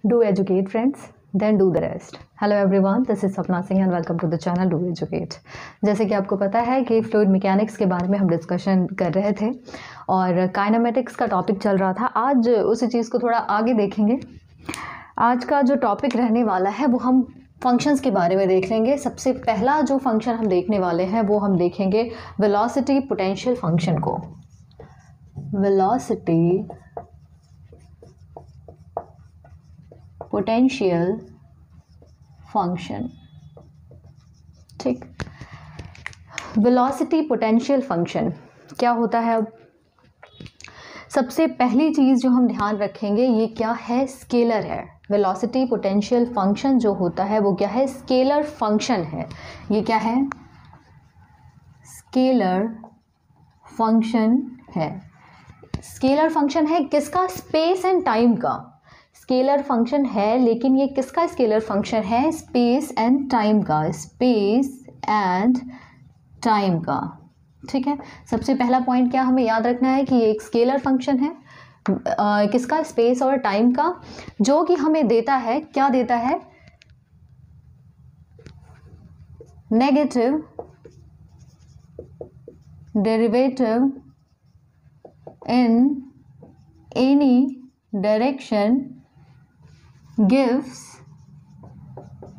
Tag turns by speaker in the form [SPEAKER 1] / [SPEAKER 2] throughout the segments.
[SPEAKER 1] Do educate friends, then do the rest. Hello everyone, this is Sapna Singh and welcome to the channel Do Educate. जैसे कि आपको पता है कि fluid mechanics के बारे में हम डिस्कशन कर रहे थे और काइनेमेटिक्स का टॉपिक चल रहा था। आज उसी चीज़ को थोड़ा आगे देखेंगे। आज का जो टॉपिक रहने वाला है वो हम फंक्शंस के बारे में देख लेंगे। सबसे पहला जो फंक्शन हम देखने वाले हैं वो हम देखेंगे वेलोसिटी पोटेंशियल फंक्शन को। वेलोसिटी पोटेंशियल फंक्शन, ठीक। वेलोसिटी पोटेंशियल फंक्शन क्या होता है? अब सबसे पहली चीज़ जो हम ध्यान रखेंगे ये क्या है? स्केलर है। वेलोसिटी पोटेंशियल फंक्शन जो होता है वो क्या है? स्केलर फंक्शन है। ये क्या है? स्केलर फंक्शन है। स्केलर फंक्शन है किसका? स्पेस एंड टाइम का स्केलर फंक्शन है, लेकिन ये किसका स्केलर फंक्शन है? स्पेस एंड टाइम का, स्पेस एंड टाइम का, ठीक है। सबसे पहला पॉइंट क्या हमें याद रखना है कि ये एक स्केलर फंक्शन है किसका? स्पेस और टाइम का, जो कि हमें देता है, क्या देता है? Negative derivative in any direction gives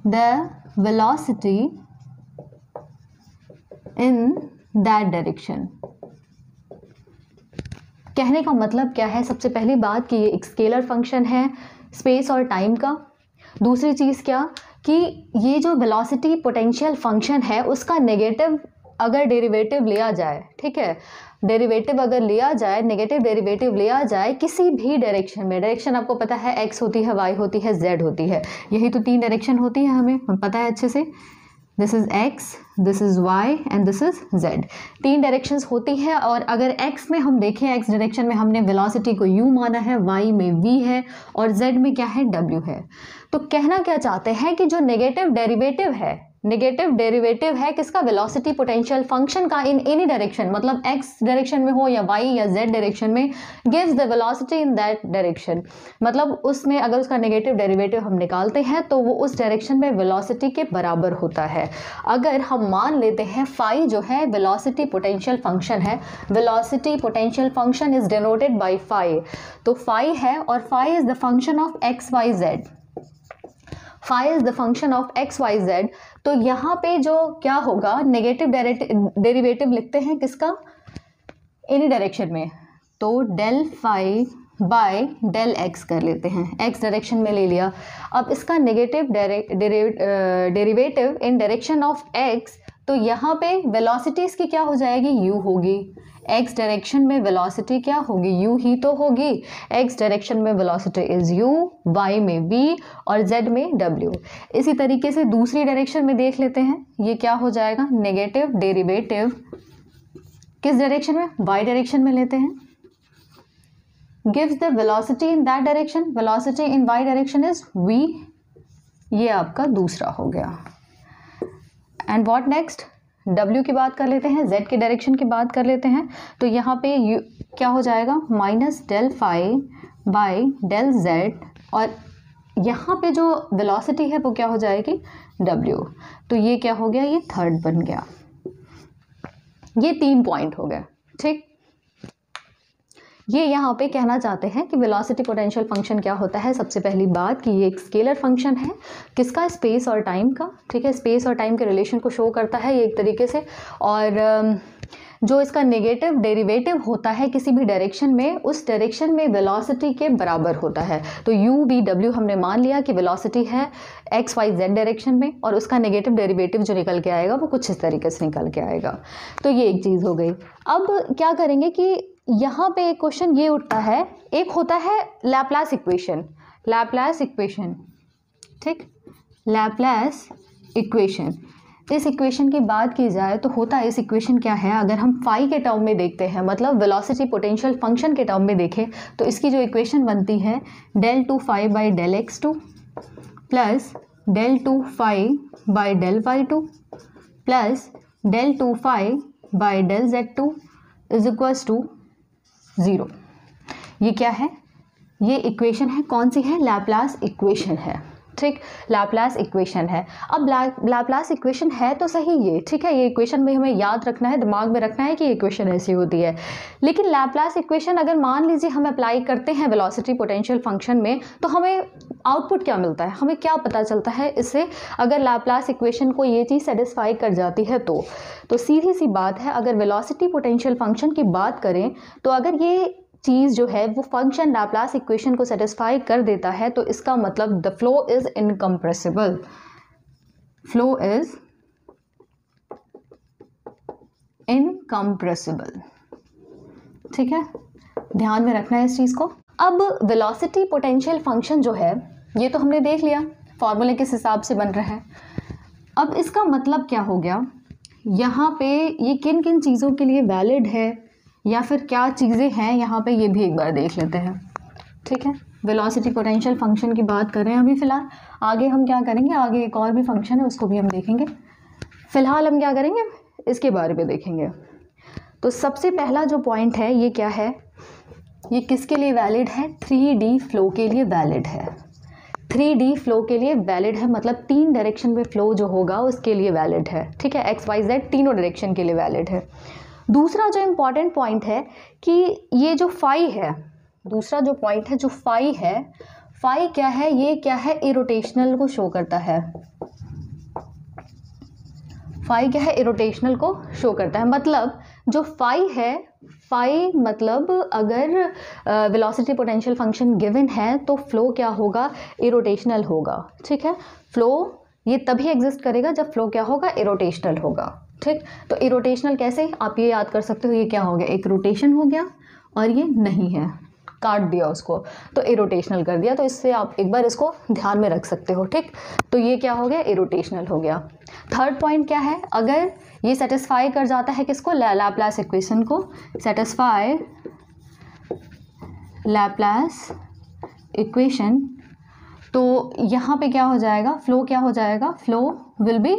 [SPEAKER 1] the velocity in that direction। कहने का मतलब क्या है? सबसे पहली बात कि ये एक स्केलर फंक्शन है स्पेस और टाइम का। दूसरी चीज़ क्या कि ये जो वेलोसिटी पोटेंशियल फंक्शन है उसका नेगेटिव अगर डेरिवेटिव लिया जाए, ठीक है, डेरिवेटिव अगर लिया जाए, नेगेटिव डेरिवेटिव लिया जाए किसी भी डायरेक्शन में, डायरेक्शन आपको पता है एक्स होती है, वाई होती है, जेड होती है, यही तो तीन डायरेक्शन होती है, हमें पता है अच्छे से। This is x, this is why and this is Z. तीन डायरेक्शंस होती है और अगर एक्स में हम देखें, एक्स डायरेक्शन में हमने वेलोसिटी को यू माना है, वाई में वी है और जेड में क्या है? डब्ल्यू है। तो कहना क्या चाहते हैं कि जो नेगेटिव डेरिवेटिव है, नेगेटिव डेरिवेटिव है किसका? वेलोसिटी पोटेंशियल फंक्शन का इन एनी डायरेक्शन, मतलब एक्स डायरेक्शन में हो या वाई या जेड डायरेक्शन में, gives the velocity in that direction. मतलब उसमें अगर उसका नेगेटिव डेरिवेटिव हम निकालते हैं तो वो उस डायरेक्शन में वेलोसिटी के बराबर होता है। अगर हम मान लेते हैं फाई जो है वेलोसिटी पोटेंशियल फंक्शन है, velocity potential function is denoted by phi, तो फाई है और phi is the function of X Y Z, phi is the function of X Y Z. तो यहाँ पे जो क्या होगा? नेगेटिव डेरिवेटिव लिखते हैं किसका? एनी डायरेक्शन में, तो del phi by del X कर लेते हैं, एक्स डायरेक्शन में ले लिया। अब इसका negative derivative in direction of x, तो यहाँ पे वेलोसिटी इसकी क्या हो जाएगी? यू होगी। एक्स डायरेक्शन में वेलोसिटी क्या होगी? यू ही तो होगी। एक्स डायरेक्शन में वेलोसिटी इज यू, वाई में वी और जेड में डब्ल्यू। इसी तरीके से दूसरी डायरेक्शन में देख लेते हैं, ये क्या हो जाएगा? नेगेटिव डेरिवेटिव किस डायरेक्शन में? वाई डायरेक्शन में लेते हैं, gives the velocity in that direction, velocity in Y direction is V, ये आपका दूसरा हो गया। And what next? W की बात कर लेते हैं, Z के डायरेक्शन की बात कर लेते हैं, तो यहाँ पे क्या हो जाएगा? Minus del phi by del Z, और यहाँ पे जो वेलोसिटी है वो क्या हो जाएगी? W। तो ये क्या हो गया? ये थर्ड बन गया। ये 3 पॉइंट हो गए, ठीक। ये यहाँ पे कहना चाहते हैं कि वेलोसिटी पोटेंशियल फंक्शन क्या होता है। सबसे पहली बात कि ये एक स्केलर फंक्शन है किसका? स्पेस और टाइम का, ठीक है। स्पेस और टाइम के रिलेशन को शो करता है ये एक तरीके से, और जो इसका नेगेटिव डेरिवेटिव होता है किसी भी डायरेक्शन में, उस डायरेक्शन में वेलोसिटी के बराबर होता है। तो यू वी डब्ल्यू हमने मान लिया कि वेलोसिटी है एक्स वाई जेड डायरेक्शन में, और उसका नेगेटिव डेरिवेटिव जो निकल के आएगा वो कुछ इस तरीके से निकल के आएगा। तो ये एक चीज़ हो गई। अब क्या करेंगे कि यहाँ पे एक क्वेश्चन ये उठता है, एक होता है लैप्लास इक्वेशन, लैप्लास इक्वेशन, ठीक, लैप्लास इक्वेशन। इस इक्वेशन की बात की जाए तो होता है, इस इक्वेशन क्या है? अगर हम फाई के टर्म में देखते हैं, मतलब वेलोसिटी पोटेंशियल फंक्शन के टर्म में देखें, तो इसकी जो इक्वेशन बनती है del two phi by del X two plus del two phi by del Y two plus del two phi by del Z two is equals to 0। ये क्या है? ये इक्वेशन है, कौन सी है? लैप्लास इक्वेशन है, ठीक, लैप्लास इक्वेशन है। अब लैप्लास इक्वेशन है तो सही ये, ठीक है, ये इक्वेशन में हमें याद रखना है, दिमाग में रखना है कि इक्वेशन ऐसी होती है। लेकिन लैप्लास इक्वेशन अगर मान लीजिए हम अप्लाई करते हैं वेलोसिटी पोटेंशियल फंक्शन में, तो हमें आउटपुट क्या मिलता है, हमें क्या पता चलता है इससे? अगर लैप्लास इक्वेशन को ये चीज़ सेटिस्फाई कर जाती है तो सीधी सी बात है, अगर वेलोसिटी पोटेंशियल फंक्शन की बात करें तो अगर ये चीज़ जो है वो फंक्शन लैप्लास इक्वेशन को सेटिस्फाई कर देता है, तो इसका मतलब the flow is incompressible, flow is incompressible, ठीक है, ध्यान में रखना है इस चीज़ को। अब वेलोसिटी पोटेंशियल फंक्शन जो है ये तो हमने देख लिया, फॉर्मूले किस हिसाब से बन रहा है। अब इसका मतलब क्या हो गया, यहाँ पे ये किन किन चीज़ों के लिए वैलिड है या फिर क्या चीज़ें हैं यहाँ पे, ये भी एक बार देख लेते हैं, ठीक है। वेलोसिटी पोटेंशियल फंक्शन की बात कर रहे हैं अभी फ़िलहाल, आगे हम क्या करेंगे, आगे एक और भी फंक्शन है उसको भी हम देखेंगे, फ़िलहाल हम क्या करेंगे इसके बारे में देखेंगे। तो सबसे पहला जो पॉइंट है ये क्या है, ये किसके लिए वैलिड है? 3D फ्लो के लिए वैलिड है, 3D फ्लो के लिए वैलिड है, मतलब 3 डायरेक्शन में फ्लो जो होगा उसके लिए वैलिड है, ठीक है, XYZ तीनों डायरेक्शन के लिए वैलिड है। दूसरा जो इम्पॉर्टेंट पॉइंट है कि ये जो फाई है, दूसरा जो पॉइंट है जो फाई है, फाई क्या है, ये क्या है, इरोटेशनल को शो करता है, फाई क्या है, इरोटेशनल को शो करता है। मतलब जो फाई है, फाई मतलब अगर वेलोसिटी पोटेंशियल फंक्शन गिवन है तो फ्लो क्या होगा, इरोटेशनल होगा, ठीक है। फ्लो ये तभी एग्जिस्ट करेगा जब फ्लो क्या होगा, इरोटेशनल होगा, ठीक। तो इरोटेशनल कैसे, आप ये याद कर सकते हो, ये क्या हो गया, एक रोटेशन हो गया और ये नहीं है, काट दिया उसको तो इरोटेशनल कर दिया, तो इससे आप एक बार इसको ध्यान में रख सकते हो, ठीक। तो ये क्या हो गया, इरोटेशनल हो गया। थर्ड पॉइंट क्या है, अगर ये सेटिस्फाई कर जाता है किसको, लैप्लास इक्वेशन को, सेटिस्फाई लैप्लास इक्वेशन, तो यहाँ पे क्या हो जाएगा, फ्लो क्या हो जाएगा, flow will be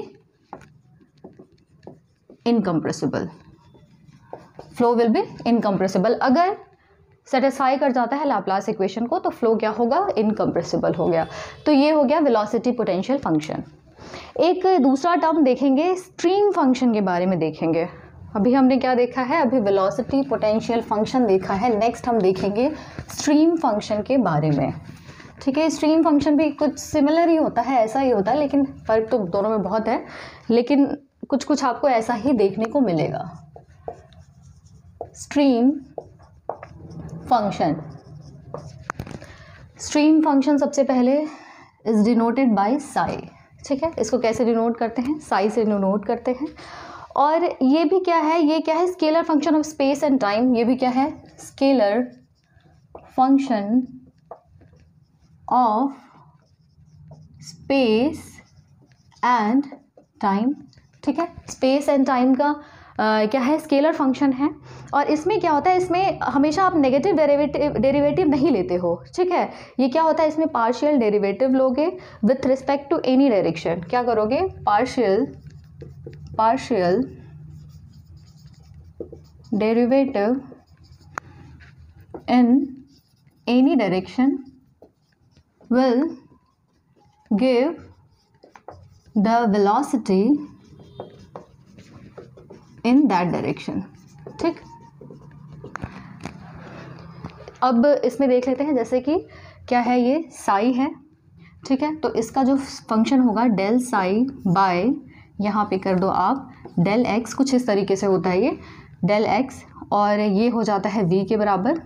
[SPEAKER 1] incompressible, flow will be incompressible. अगर सेटिस्फाई कर जाता है लैप्लास इक्वेशन को तो फ्लो क्या होगा, इनकम्प्रेसिबल हो गया। तो ये हो गया वेलोसिटी पोटेंशियल फंक्शन। एक दूसरा टर्म देखेंगे, स्ट्रीम फंक्शन के बारे में देखेंगे। अभी हमने क्या देखा है, अभी वेलोसिटी पोटेंशियल फंक्शन देखा है, नेक्स्ट हम देखेंगे स्ट्रीम फंक्शन के बारे में, ठीक है। स्ट्रीम फंक्शन भी कुछ सिमिलर ही होता है, ऐसा ही होता है, लेकिन फ़र्क तो दोनों में बहुत है, लेकिन कुछ कुछ आपको ऐसा ही देखने को मिलेगा। स्ट्रीम फंक्शन, स्ट्रीम फंक्शन सबसे पहले इज डिनोटेड बाय साई, ठीक है। इसको कैसे डिनोट करते हैं, साई से डिनोट करते हैं। और ये भी क्या है, ये क्या है, scalar function of space and time, ये भी क्या है, scalar function of space and time, ठीक है। स्पेस एंड टाइम का क्या है, स्केलर फंक्शन है। और इसमें क्या होता है, इसमें हमेशा आप नेगेटिव डेरिवेटिव नहीं लेते हो, ठीक है। ये क्या होता है, इसमें पार्शियल डेरिवेटिव लोगे with respect to any direction, क्या करोगे, partial derivative in any direction will give the velocity in that direction, ठीक। अब इसमें देख लेते हैं, जैसे कि क्या है, ये साई है, ठीक है। तो इसका जो फंक्शन होगा डेल साई बाय, यहाँ पे कर दो आप डेल एक्स, कुछ इस तरीके से होता है ये डेल एक्स, और ये हो जाता है v के बराबर,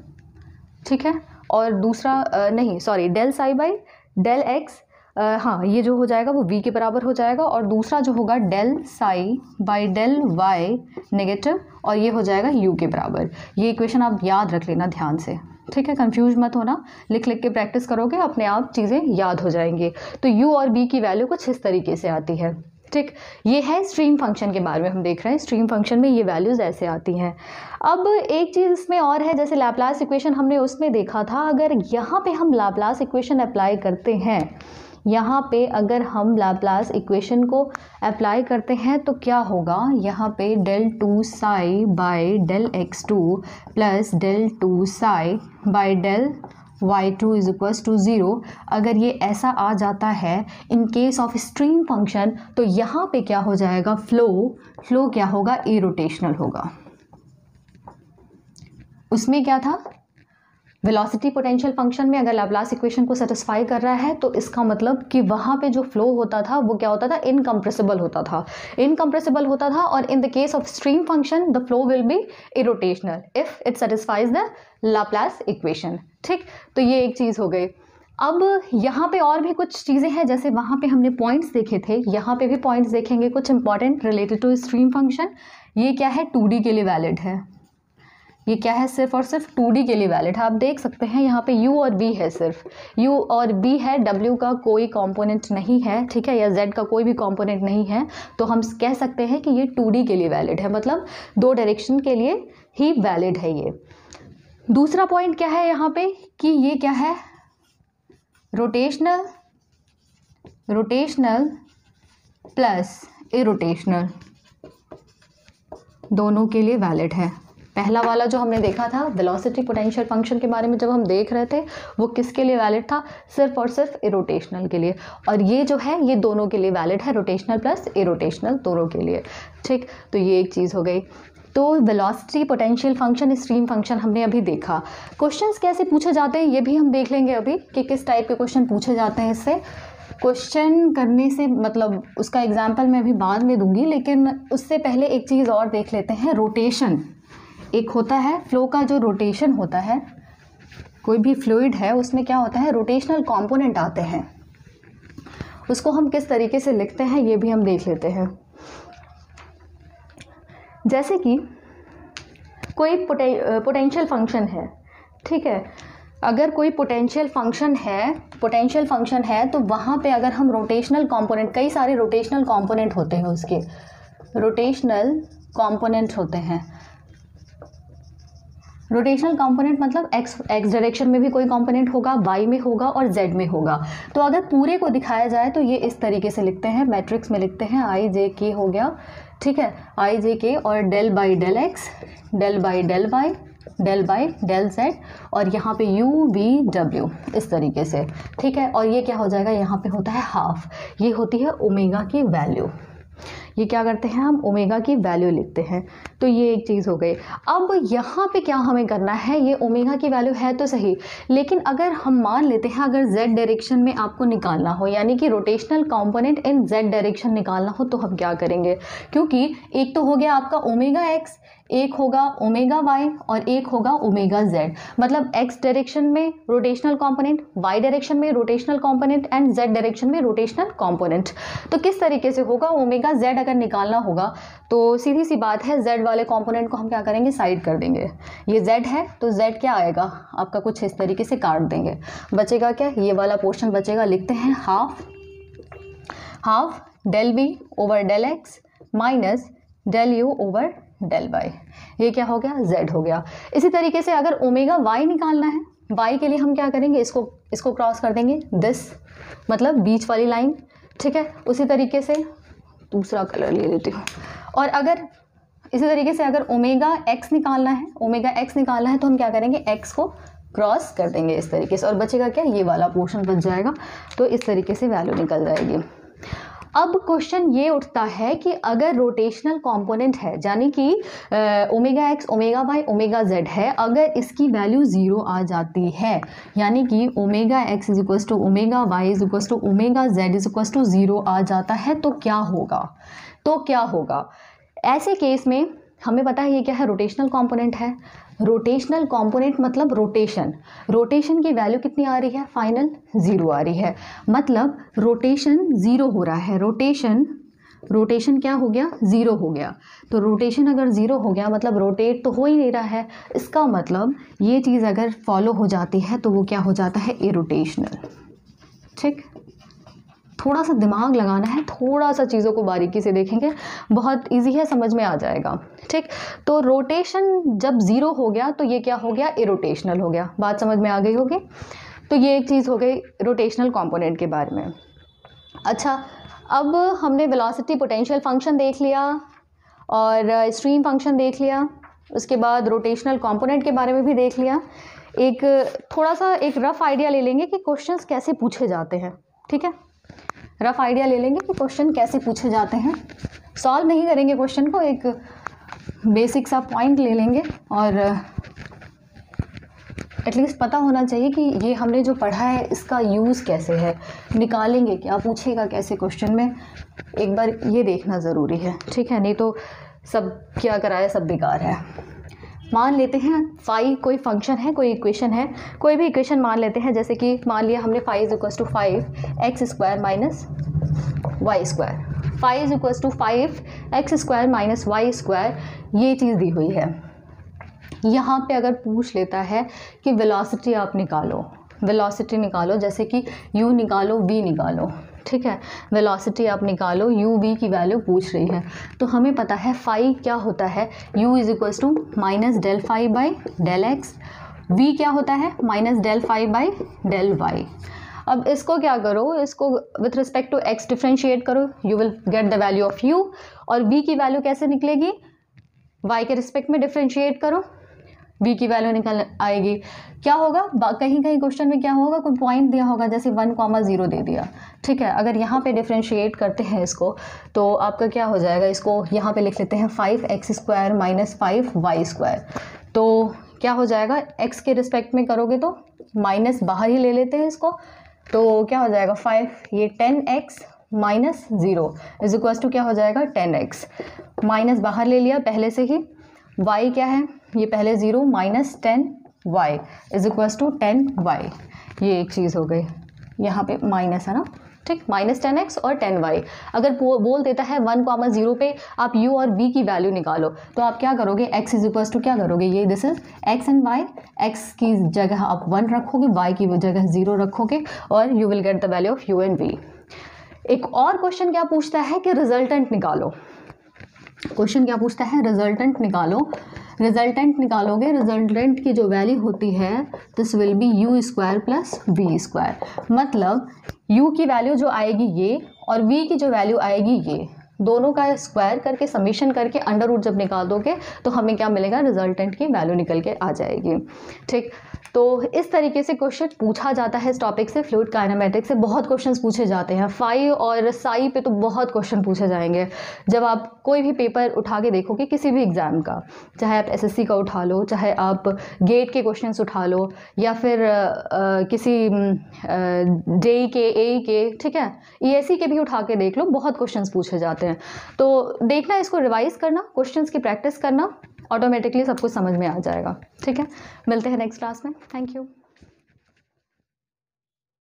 [SPEAKER 1] ठीक है। और दूसरा नहीं sorry, del psi by del X, हाँ ये जो हो जाएगा वो v के बराबर हो जाएगा, और दूसरा जो होगा del psi by del y negative, और ये हो जाएगा u के बराबर। ये इक्वेशन आप याद रख लेना ध्यान से, ठीक है, कंफ्यूज मत होना, लिख लिख के प्रैक्टिस करोगे अपने आप चीज़ें याद हो जाएंगी। तो u और v की वैल्यू कुछ इस तरीके से आती है, ठीक। ये है स्ट्रीम फंक्शन के बारे में हम देख रहे हैं, स्ट्रीम फंक्शन में ये वैल्यूज़ ऐसे आती हैं। अब एक चीज़ इसमें और है, जैसे लैप्लास इक्वेशन हमने उसमें देखा था, अगर यहाँ पे हम लैप्लास इक्वेशन अप्लाई करते हैं, यहाँ पे अगर हम लैप्लास इक्वेशन को अप्लाई करते हैं तो क्या होगा, यहाँ पे del 2 psi by del x2 plus del 2 psi by del y2 is equals to 0, अगर ये ऐसा आ जाता है in case of stream function, तो यहाँ पे क्या हो जाएगा, फ्लो क्या होगा, इरोटेशनल होगा। उसमें क्या था, वेलोसिटी पोटेंशियल फंक्शन में अगर लैप्लास इक्वेशन को सेटिस्फाई कर रहा है तो इसका मतलब कि वहाँ पे जो फ्लो होता था वो क्या होता था, इनकम्प्रेसिबल होता था और in the case of stream function the flow will be irrotational if it satisfies the Laplace equation. ठीक, तो ये एक चीज़ हो गई। अब यहाँ पे और भी कुछ चीज़ें हैं, जैसे वहाँ पे हमने पॉइंट्स देखे थे, यहाँ पे भी पॉइंट्स देखेंगे कुछ important related to stream function. ये क्या है, 2D के लिए वैलिड है, ये क्या है, सिर्फ और सिर्फ 2D के लिए वैलिड है। आप देख सकते हैं यहाँ पे U और B है, सिर्फ U और B है, W का कोई कंपोनेंट नहीं है, ठीक है, या Z का कोई भी कंपोनेंट नहीं है, तो हम कह सकते हैं कि ये 2D के लिए वैलिड है, मतलब 2 डायरेक्शन के लिए ही वैलिड है ये। दूसरा पॉइंट क्या है यहाँ पे कि ये क्या है, रोटेशनल प्लस इरोटेशनल, दोनों के लिए वैलिड है। पहला वाला जो हमने देखा था वेलोसिटी पोटेंशियल फंक्शन के बारे में जब हम देख रहे थे, वो किसके लिए वैलिड था, सिर्फ और सिर्फ इरोटेशनल के लिए, और ये जो है ये दोनों के लिए वैलिड है, रोटेशनल प्लस इरोटेशनल दोनों के लिए। ठीक, तो ये एक चीज़ हो गई। तो velocity potential function, stream function हमने अभी देखा। क्वेश्चंस कैसे पूछे जाते हैं ये भी हम देख लेंगे अभी, कि किस टाइप के क्वेश्चन पूछे जाते हैं। इससे क्वेश्चन करने से मतलब उसका एग्जाम्पल मैं अभी बाद में दूंगी, लेकिन उससे पहले एक चीज़ और देख लेते हैं, रोटेशन। एक होता है फ्लो का जो रोटेशन होता है, कोई भी फ्लूइड है उसमें क्या होता है, रोटेशनल कंपोनेंट आते हैं, उसको हम किस तरीके से लिखते हैं ये भी हम देख लेते हैं। जैसे कि कोई पोटेंशियल फंक्शन है, ठीक है, अगर कोई पोटेंशियल फंक्शन है तो वहाँ पे अगर हम रोटेशनल कंपोनेंट, कई सारे रोटेशनल कंपोनेंट होते हैं, उसके रोटेशनल कंपोनेंट होते हैं। रोटेशनल कंपोनेंट मतलब एक्स डायरेक्शन में भी कोई कंपोनेंट होगा, वाई में होगा और जेड में होगा। तो अगर पूरे को दिखाया जाए तो ये इस तरीके से लिखते हैं, मैट्रिक्स में लिखते हैं, आई जे के हो गया, ठीक है, आई जे के, और del by del X, del by del Y, del by del Z, और यहाँ पे यू वी डब्ल्यू, इस तरीके से, ठीक है। और ये क्या हो जाएगा, यहाँ पे होता है हाफ, ये होती है ओमेगा की वैल्यू, ये क्या करते हैं हम, ओमेगा की वैल्यू लिखते हैं। तो ये एक चीज़ हो गई। अब यहाँ पे क्या हमें करना है, ये ओमेगा की वैल्यू है तो सही, लेकिन अगर हम मान लेते हैं अगर z डायरेक्शन में आपको निकालना हो, यानी कि rotational component in z direction निकालना हो, तो हम क्या करेंगे, क्योंकि एक तो हो गया आपका ओमेगा x, एक होगा ओमेगा y और एक होगा ओमेगा z, मतलब x डायरेक्शन में रोटेशनल कंपोनेंट, y डायरेक्शन में rotational component and z direction में रोटेशनल कंपोनेंट। तो किस तरीके से होगा, ओमेगा z अगर निकालना होगा तो सीधी सी बात है, z वाले कंपोनेंट को हम क्या करेंगे, साइड कर देंगे। ये z है तो z क्या आएगा आपका, कुछ इस तरीके से काट देंगे, बचेगा क्या, ये वाला पोर्शन बचेगा, लिखते हैं half del v over del x minus del u over del y, ये क्या हो गया, z हो गया। इसी तरीके से अगर ओमेगा y निकालना है, y के लिए हम क्या करेंगे, इसको क्रॉस कर देंगे, दिस मतलब बीच वाली लाइन, ठीक है। उसी तरीके से दूसरा कलर ले लेती हूँ, और अगर इसी तरीके से अगर ओमेगा x निकालना है तो हम क्या करेंगे, x को क्रॉस कर देंगे इस तरीके से, और बचेगा क्या, ये वाला पोर्शन बच जाएगा। तो इस तरीके से वैल्यू निकल जाएगी। अब क्वेश्चन ये उठता है कि अगर रोटेशनल कंपोनेंट है, यानी कि omega X, omega Y, omega Z है, अगर इसकी वैल्यू 0 आ जाती है, यानी कि omega X is equals to omega Y is equals to omega Z is equals to 0 आ जाता है, तो क्या होगा, ऐसे केस में हमें पता है ये क्या है, रोटेशनल कंपोनेंट है। रोटेशनल कंपोनेंट मतलब रोटेशन की वैल्यू कितनी आ रही है, फाइनल 0 आ रही है, मतलब रोटेशन 0 हो रहा है, रोटेशन क्या हो गया, 0 हो गया। तो रोटेशन अगर 0 हो गया मतलब रोटेट तो हो ही नहीं रहा है, इसका मतलब ये चीज़ अगर फॉलो हो जाती है तो वो क्या हो जाता है, इरोटेशनल। ठीक, थोड़ा सा दिमाग लगाना है, थोड़ा सा चीज़ों को बारीकी से देखेंगे, बहुत इजी है, समझ में आ जाएगा। ठीक, तो रोटेशन जब 0 हो गया तो ये क्या हो गया, इरोटेशनल हो गया। बात समझ में आ गई होगी। तो ये एक चीज़ हो गई रोटेशनल कंपोनेंट के बारे में। अच्छा, अब हमने वेलोसिटी पोटेंशियल फंक्शन देख लिया और स्ट्रीम फंक्शन देख लिया, उसके बाद रोटेशनल कंपोनेंट के बारे में भी देख लिया। एक थोड़ा सा एक रफ आइडिया ले लेंगे कि क्वेश्चंस कैसे पूछे जाते हैं, ठीक है। रफ आइडिया ले लेंगे कि क्वेश्चन कैसे पूछे जाते हैं, सॉल्व नहीं करेंगे क्वेश्चन को, एक बेसिक सा पॉइंट ले लेंगे और एटलीस्ट पता होना चाहिए कि ये हमने जो पढ़ा है इसका यूज़ कैसे है, निकालेंगे क्या, पूछेगा कैसे क्वेश्चन में, एक बार ये देखना ज़रूरी है, ठीक है। नहीं तो सब क्या कराए सब बेकार है। मान लेते हैं फाई कोई फंक्शन है, कोई इक्वेशन है, कोई भी इक्वेशन मान लेते हैं, जैसे कि मान लिया हमने phi is equals to 5x² minus y², phi is equals to 5x² minus y², ये चीज़ दी हुई है। यहाँ पे अगर पूछ लेता है कि वेलोसिटी आप निकालो, वेलोसिटी निकालो, जैसे कि u निकालो, v निकालो, ठीक है, वेलोसिटी आप निकालो, u v की वैल्यू पूछ रही है, तो हमें पता है फाई क्या होता है, u is equals to minus del phi by del x, v क्या होता है minus del phi by del y. अब इसको क्या करो, इसको with respect to x differentiate करो, you will get the value of u, और v की वैल्यू कैसे निकलेगी, y के रिस्पेक्ट में डिफ्रेंशिएट करो, v की वैल्यू निकल आएगी। क्या होगा, कहीं कहीं क्वेश्चन में क्या होगा, कोई पॉइंट दिया होगा, जैसे 1,0 दे दिया, ठीक है, अगर यहाँ पे डिफ्रेंशिएट करते हैं इसको तो आपका क्या हो जाएगा, इसको यहाँ पे लिख लेते हैं 5x² माइनस 5y², तो क्या हो जाएगा, x के रिस्पेक्ट में करोगे तो माइनस बाहर ही ले लेते हैं इसको, तो क्या हो जाएगा 5, ये 10x minus 0 is equals to क्या हो जाएगा 10x, माइनस बाहर ले लिया पहले से ही, y क्या है, ये पहले 0 minus 10y is equals to 10y, ये एक चीज़ हो गई, यहाँ पे माइनस है ना, ठीक, माइनस 10x और 10y। अगर बोल देता है 1,0 पे आप u और v की वैल्यू निकालो, तो आप क्या करोगे, x इज इक्वल्स टू क्या करोगे, ये this is x and y, x की जगह आप 1 रखोगे, y की जगह 0 रखोगे, और you will get the value of u and v। एक और क्वेश्चन क्या पूछता है कि रिजल्टेंट निकालो, क्वेश्चन क्या पूछता है, रिजल्टेंट निकालो, रिजल्टेंट निकालोगे, रिजल्टेंट की जो वैल्यू होती है this will be u² plus v², मतलब u की वैल्यू जो आएगी ये और v की जो वैल्यू आएगी ये, दोनों का स्क्वायर करके समीशन करके अंडर रूट जब निकाल दोगे तो हमें क्या मिलेगा, रिजल्टेंट की वैल्यू निकल के आ जाएगी, ठीक। तो इस तरीके से क्वेश्चन पूछा जाता है इस टॉपिक से, फ्लूइड काइनेमेटिक्स से बहुत क्वेश्चंस पूछे जाते हैं, फाई और साई पे तो बहुत क्वेश्चन पूछे जाएंगे। जब आप कोई भी पेपर उठा के देखोगे किसी भी एग्ज़ाम का, चाहे आप एसएससी का उठा लो, चाहे आप गेट के क्वेश्चंस उठा लो, या फिर किसी जेई के, एई के, ठीक है, ईएससी के भी उठा के देख लो, बहुत क्वेश्चंस पूछे जाते हैं। तो देखना, इसको रिवाइज करना, क्वेश्चंस की प्रैक्टिस करना, ऑटोमेटिकली सब कुछ समझ में आ जाएगा, ठीक है। मिलते हैं नेक्स्ट क्लास में, थैंक यू।